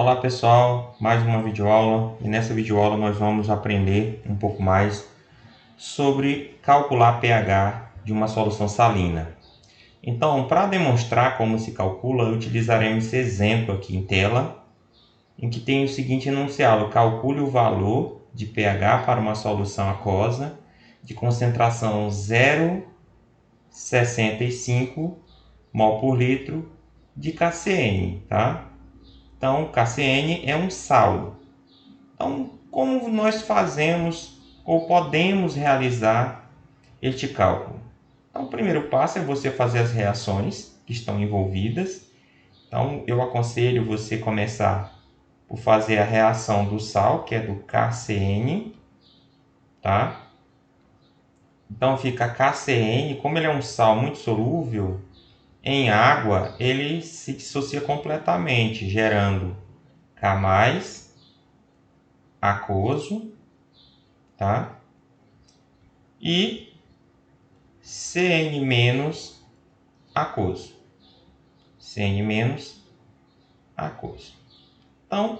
Olá pessoal, mais uma videoaula e nessa videoaula nós vamos aprender um pouco mais sobre calcular pH de uma solução salina. Então, para demonstrar como se calcula, utilizaremos esse exemplo aqui em tela, em que tem o seguinte enunciado: calcule o valor de pH para uma solução aquosa de concentração 0,65 mol por litro de KCN, tá? Então, KCN é um sal. Então, como nós fazemos ou podemos realizar este cálculo? Então, o primeiro passo é você fazer as reações que estão envolvidas. Então, eu aconselho você começar por fazer a reação do sal, que é do KCN, tá? Então, fica KCN, como ele é um sal muito solúvel, em água ele se dissocia completamente, gerando K+, aquoso, tá? E CN- aquoso. CN- aquoso. Então,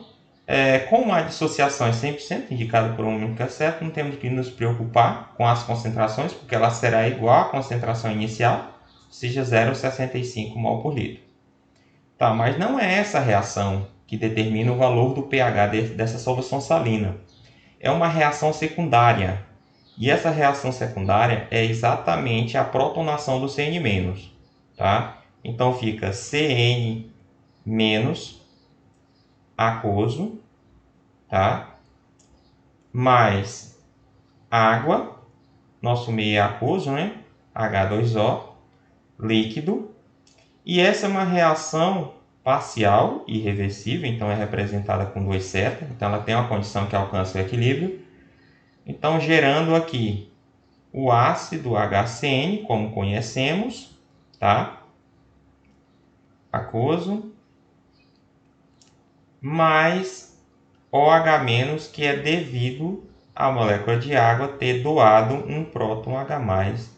como a dissociação é 100% indicada por um único certo, não temos que nos preocupar com as concentrações, porque ela será igual à concentração inicial, ou seja, 0,65 mol por litro. Tá, mas não é essa reação que determina o valor do pH dessa solução salina. É uma reação secundária. E essa reação secundária é exatamente a protonação do CN-, tá? Então fica CN- aquoso, tá? Mais água, nosso meio é aquoso, né? H2O, líquido. E essa é uma reação parcial e irreversível, então é representada com 2 setas. Então ela tem uma condição que alcança o equilíbrio. Então gerando aqui o ácido HCN, como conhecemos, tá? Aquoso, mais OH-, que é devido à molécula de água ter doado um próton H+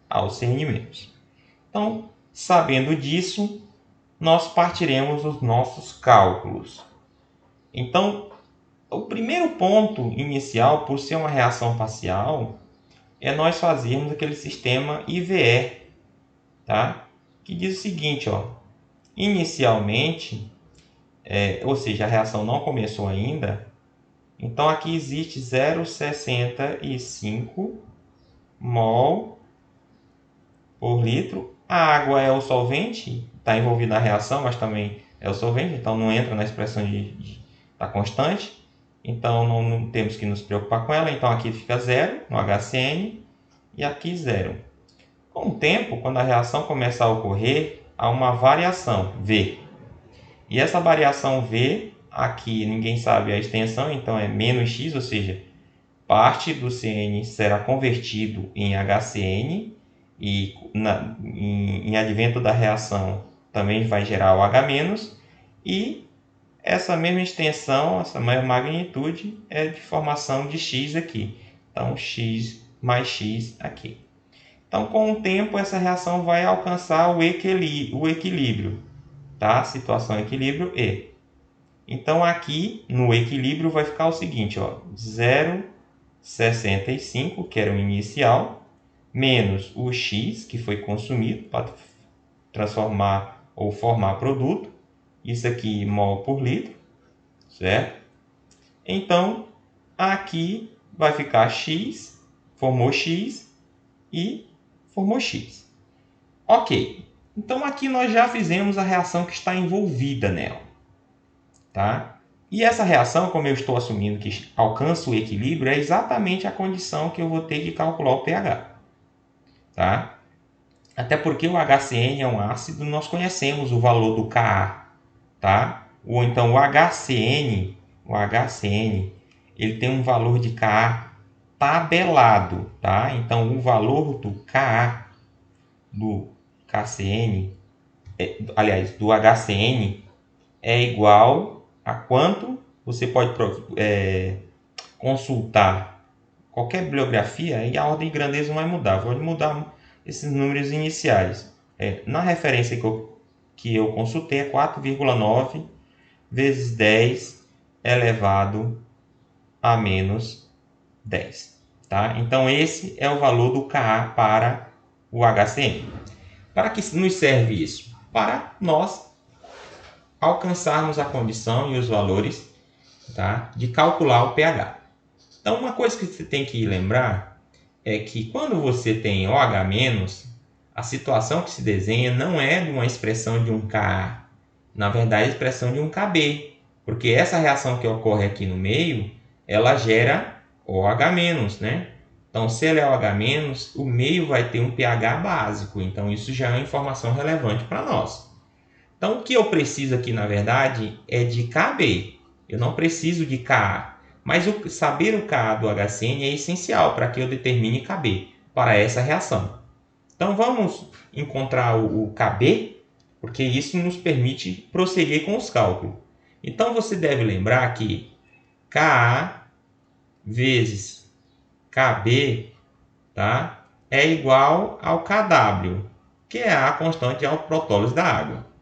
ao CN-. Então, sabendo disso, nós partiremos dos nossos cálculos. Então, o primeiro ponto inicial, por ser uma reação parcial, é nós fazermos aquele sistema IVE, tá? Que diz o seguinte, ó: inicialmente, ou seja, a reação não começou ainda, então aqui existe 0,65 mol por litro. A água é o solvente, está envolvida na reação, mas também é o solvente, então não entra na expressão da constante. Então não temos que nos preocupar com ela. Então aqui fica 0 no HCN e aqui 0. Com o tempo, quando a reação começa a ocorrer, há uma variação V. E essa variação V, aqui ninguém sabe a extensão, então é -x, ou seja, parte do CN será convertido em HCN e em advento da reação também vai gerar o H-, e essa mesma extensão, essa mesma magnitude é de formação de X aqui. Então, X mais X aqui. Então, com o tempo, essa reação vai alcançar o equilíbrio, tá? Situação equilíbrio E. Então, aqui no equilíbrio vai ficar o seguinte, ó: 0,65, que era o inicial, menos o X, que foi consumido para transformar ou formar produto. Isso aqui, mol por litro, certo? Então, aqui vai ficar X, formou X e formou X. Ok, então aqui nós já fizemos a reação que está envolvida nela, tá? E essa reação, como eu estou assumindo que alcança o equilíbrio, é exatamente a condição que eu vou ter que calcular o pH, tá? Até porque o HCN é um ácido, nós conhecemos o valor do Ka, tá? Ou então o HCN, ele tem um valor de Ka tabelado, tá? Então o valor do Ka do KCN, do HCN, é igual a quanto você pode consultar qualquer bibliografia e a ordem de grandeza não vai mudar. Vou mudar esses números iniciais. Na referência que eu consultei é 4,9 vezes 10 elevado a menos 10. Tá? Então, esse é o valor do Ka para o HCN. Para que nos serve isso? Para nós alcançarmos a condição e os valores, tá, de calcular o pH. Então, uma coisa que você tem que lembrar é que quando você tem OH-, a situação que se desenha não é de uma expressão de um Ka, na verdade, é a expressão de um Kb, porque essa reação que ocorre aqui no meio, ela gera OH-, né? Então, se ela é OH-, o meio vai ter um pH básico, então isso já é uma informação relevante para nós. Então, o que eu preciso aqui, na verdade, é de Kb. Eu não preciso de Ka. Mas saber o Ka do HCN é essencial para que eu determine Kb para essa reação. Então, vamos encontrar o Kb, porque isso nos permite prosseguir com os cálculos. Então, você deve lembrar que Ka vezes Kb, tá, é igual ao Kw, que é a constante de autoprotólise da água.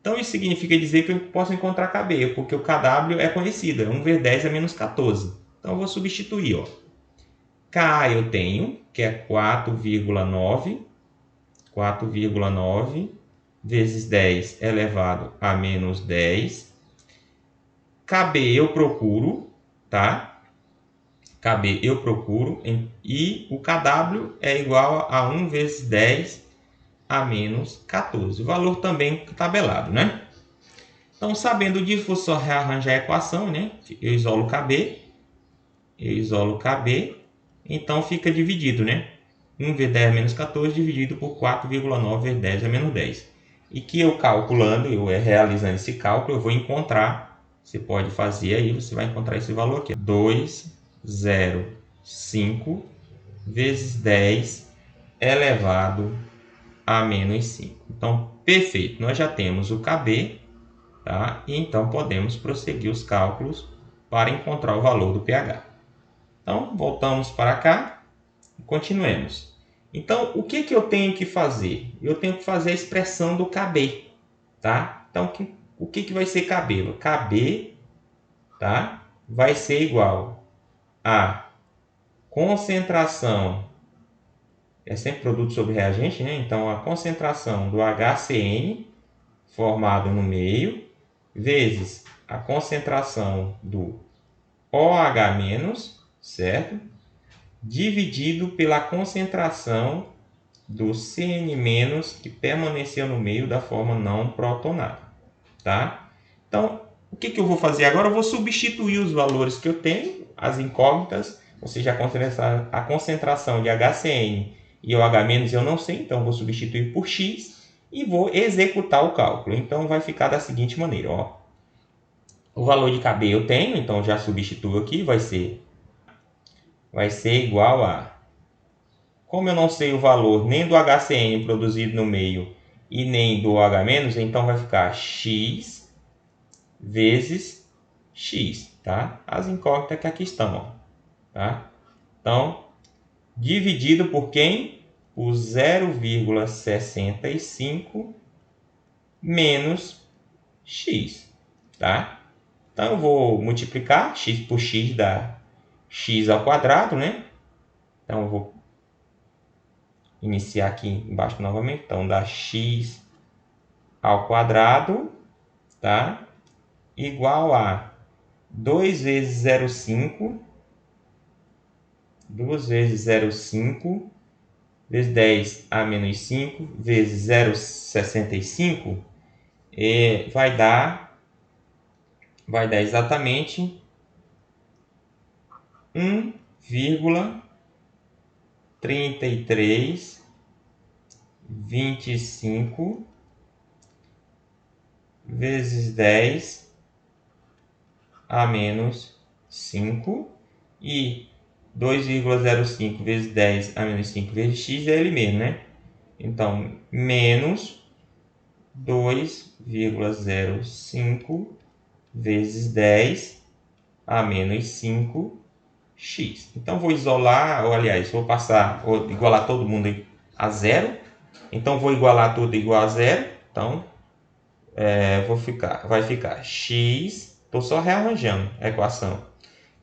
Então, isso significa dizer que eu posso encontrar Kb, porque o Kw é conhecido, é 1 vezes 10 a menos 14. Então, eu vou substituir. Ó. K eu tenho, que é 4,9 vezes 10 elevado a menos 10. Kb eu procuro, tá? Kb eu procuro, e o Kw é igual a 1 vezes 10 a menos 14. O valor também tabelado, né? Então, sabendo disso, vou só rearranjar a equação, né? Eu isolo Kb, então fica dividido, né? 1 vezes 10 a menos 14 dividido por 4,9 vezes 10 a menos 10. E que eu calculando, realizando esse cálculo, eu vou encontrar, você pode fazer aí, você vai encontrar esse valor aqui. 2,05 vezes 10 elevado a menos 5. Então, perfeito. Nós já temos o Kb, tá? E então podemos prosseguir os cálculos para encontrar o valor do pH. Então, voltamos para cá e continuemos. Então, o que eu tenho que fazer? Eu tenho que fazer a expressão do Kb, tá? Então, o que vai ser Kb? Kb, tá, vai ser igual a concentração, é sempre produto sobre reagente, né? Então, a concentração do HCN formado no meio, vezes a concentração do OH-, certo? Dividido pela concentração do CN- que permaneceu no meio da forma não protonada, tá? Então, o que eu vou fazer agora? Eu vou substituir os valores que eu tenho, as incógnitas, ou seja, a concentração de HCN e OH- eu não sei, então eu vou substituir por X e vou executar o cálculo. Então, vai ficar da seguinte maneira, ó. O valor de Kb eu tenho, então já substituo aqui, vai ser igual a... Como eu não sei o valor nem do HCN produzido no meio e nem do OH-, então vai ficar X vezes X, tá? As incógnitas que aqui estão, ó, tá? Então, dividido por quem? O 0,65 menos X, tá? Então, eu vou multiplicar x por x, dá x ao quadrado, né? Então, eu vou iniciar aqui embaixo novamente. Então, dá x ao quadrado, tá? Igual a 2 vezes 0,5, 2 vezes 0,5, vezes 10 a menos 5, vezes 0,65, vai dar exatamente 1,3325 vezes 10 a menos 5, e 2,05 vezes 10 a menos 5 vezes x é ele mesmo, né? Então, menos 2,05 vezes 10 a menos 5 x. Então, vou isolar, ou aliás, vou igualar todo mundo a zero. Então, vou igualar tudo igual a zero. Então, vai ficar x, estou só rearranjando a equação.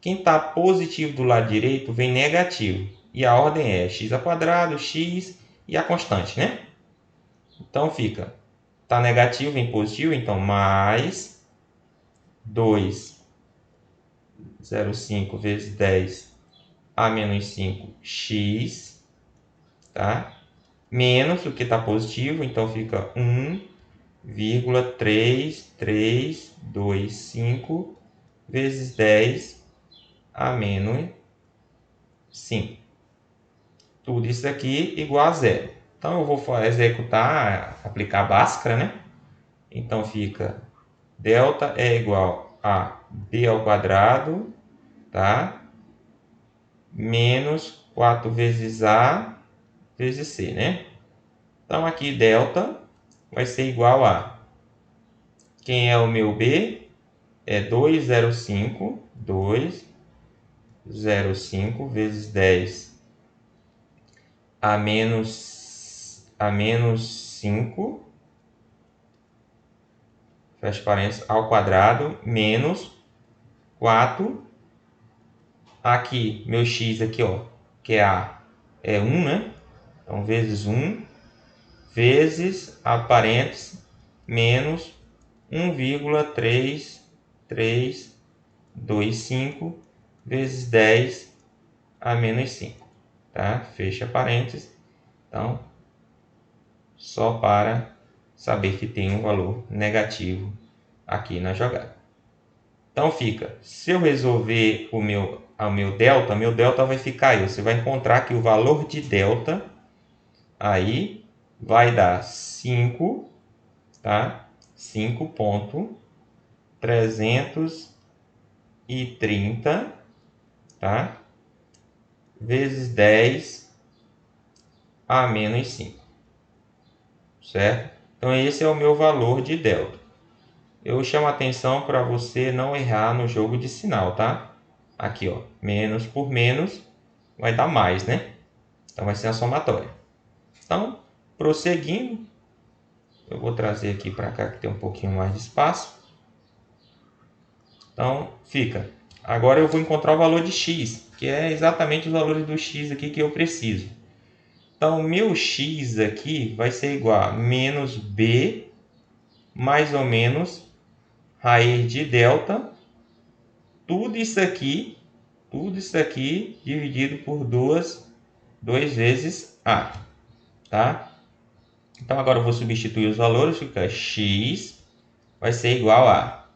Quem está positivo do lado direito vem negativo. E a ordem é x ao quadrado, x e a constante, né? Então fica, está negativo, vem positivo, então mais 2,05 vezes 10 a menos 5x, tá? Menos o que está positivo, então fica 1,3325 vezes 10 a menos 5. Tudo isso aqui igual a zero. Então eu vou executar, aplicar a Bhaskara, né? Então fica delta é igual a b ao quadrado, tá? Menos 4 vezes a vezes c, né? Então aqui delta vai ser igual a, quem é o meu b? É 205 vezes 10 a menos 5, fecha parênteses, ao quadrado, menos 4. Aqui, meu x aqui, ó, que é a, é 1, né? Então, vezes 1, vezes, a parênteses, menos 1,3325 vezes 10 a menos 5, tá? Fecha parênteses. Então, só para saber que tem um valor negativo aqui na jogada. Então fica, se eu resolver o meu delta vai ficar aí. Você vai encontrar que o valor de delta aí vai dar 5, tá? 5,330, tá? Vezes 10 a menos 5, certo? Então esse é o meu valor de delta. Eu chamo a atenção para você não errar no jogo de sinal, tá? Aqui, ó, menos por menos vai dar mais, né? Então vai ser a somatória. Então, prosseguindo, eu vou trazer aqui para cá que tem um pouquinho mais de espaço. Então, fica. Agora eu vou encontrar o valor de x, que é exatamente os valores do x aqui que eu preciso. Então, meu x aqui vai ser igual a menos b mais ou menos raiz de delta, tudo isso aqui dividido por 2 vezes a, tá? Então agora eu vou substituir os valores, fica x vai ser igual a,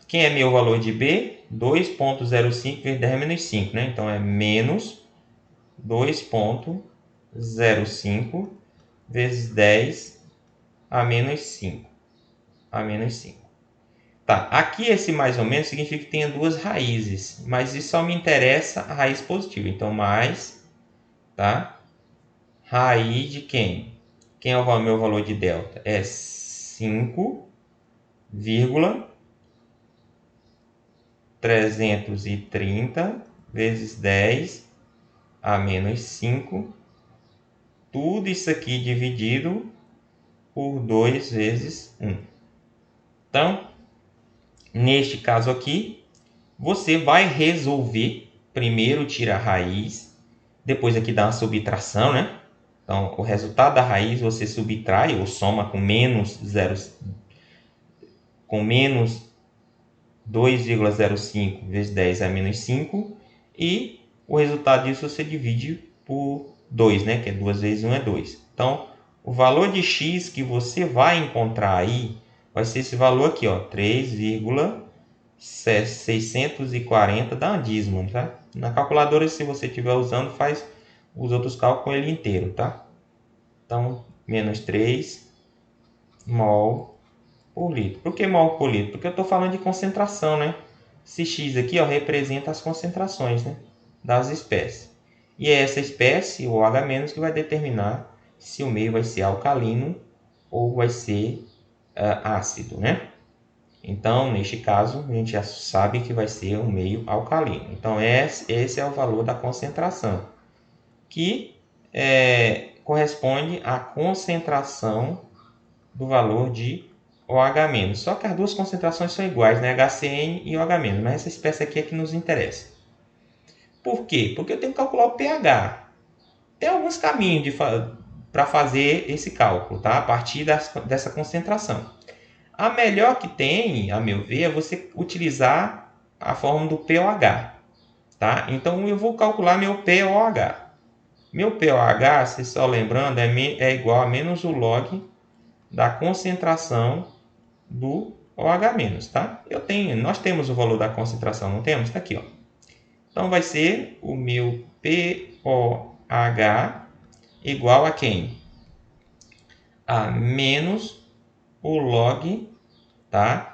quem é meu valor de b? 2,05 vezes 10 menos 5, né? Então é menos 2,05 vezes 10 a menos 5. Tá, aqui esse mais ou menos significa que tenha duas raízes, mas isso só me interessa a raiz positiva. Então, mais, tá? Raiz de quem? Quem é o meu valor de delta? É 5,330 vezes 10 a menos 5. Tudo isso aqui dividido por 2 vezes 1. Então, neste caso aqui, você vai resolver. Primeiro tira a raiz, depois aqui dá uma subtração, né? Então, o resultado da raiz você subtrai ou soma com menos 2,05 vezes 10 a menos 5. E o resultado disso você divide por 2, né? Que é 2 vezes 1 é 2. Então, o valor de x que você vai encontrar aí vai ser esse valor aqui, ó, 3,640 da dízimo, tá? Na calculadora, se você estiver usando, faz os outros cálculos com ele inteiro, tá? Então, menos 3 mol por litro. Por que mol por litro? Porque eu estou falando de concentração, né? Esse x aqui, ó, representa as concentrações, né, das espécies. E é essa espécie, o H-, que vai determinar se o meio vai ser alcalino ou vai ser ácido, né? Então, neste caso, a gente já sabe que vai ser um meio alcalino. Então, esse é o valor da concentração, que corresponde à concentração do valor de OH-. Só que as duas concentrações são iguais, né? HCN e OH-, mas essa espécie aqui é que nos interessa. Por quê? Porque eu tenho que calcular o pH. Tem alguns caminhos para fazer esse cálculo, tá? A partir dessa concentração. A melhor que tem, a meu ver, é você utilizar a fórmula do pOH. Tá? Então, eu vou calcular meu pOH. Meu pOH, se só lembrando, é igual a menos o log da concentração do OH-, tá? Nós temos o valor da concentração, não temos? Está aqui, ó. Então, vai ser o meu pOH igual a quem? A menos o log, tá?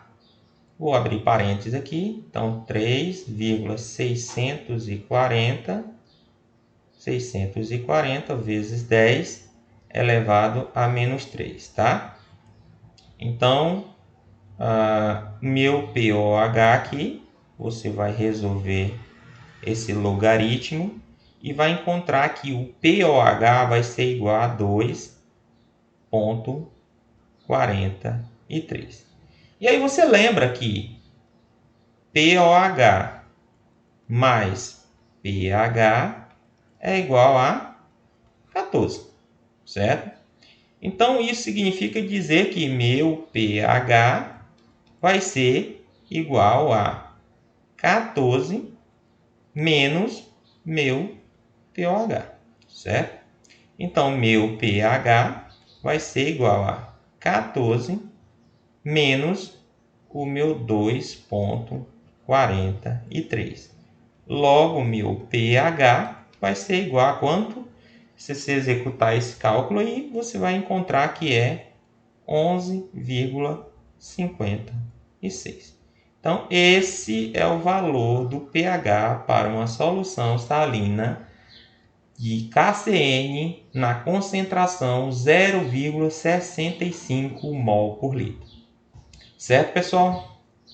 Vou abrir parênteses aqui. Então, 640 vezes 10 elevado a menos 3, tá? Então, meu pOH aqui, você vai resolver esse logaritmo e vai encontrar que o pOH vai ser igual a 2,43. E aí você lembra que pOH mais pH é igual a 14, certo? Então, isso significa dizer que meu pH vai ser igual a 14 menos meu pOH, certo? Então, meu pH vai ser igual a 14 menos o meu 2,43. Logo, meu pH vai ser igual a quanto? Se você executar esse cálculo aí, você vai encontrar que é 11,56. Então, esse é o valor do pH para uma solução salina de KCN na concentração 0,65 mol por litro. Certo, pessoal?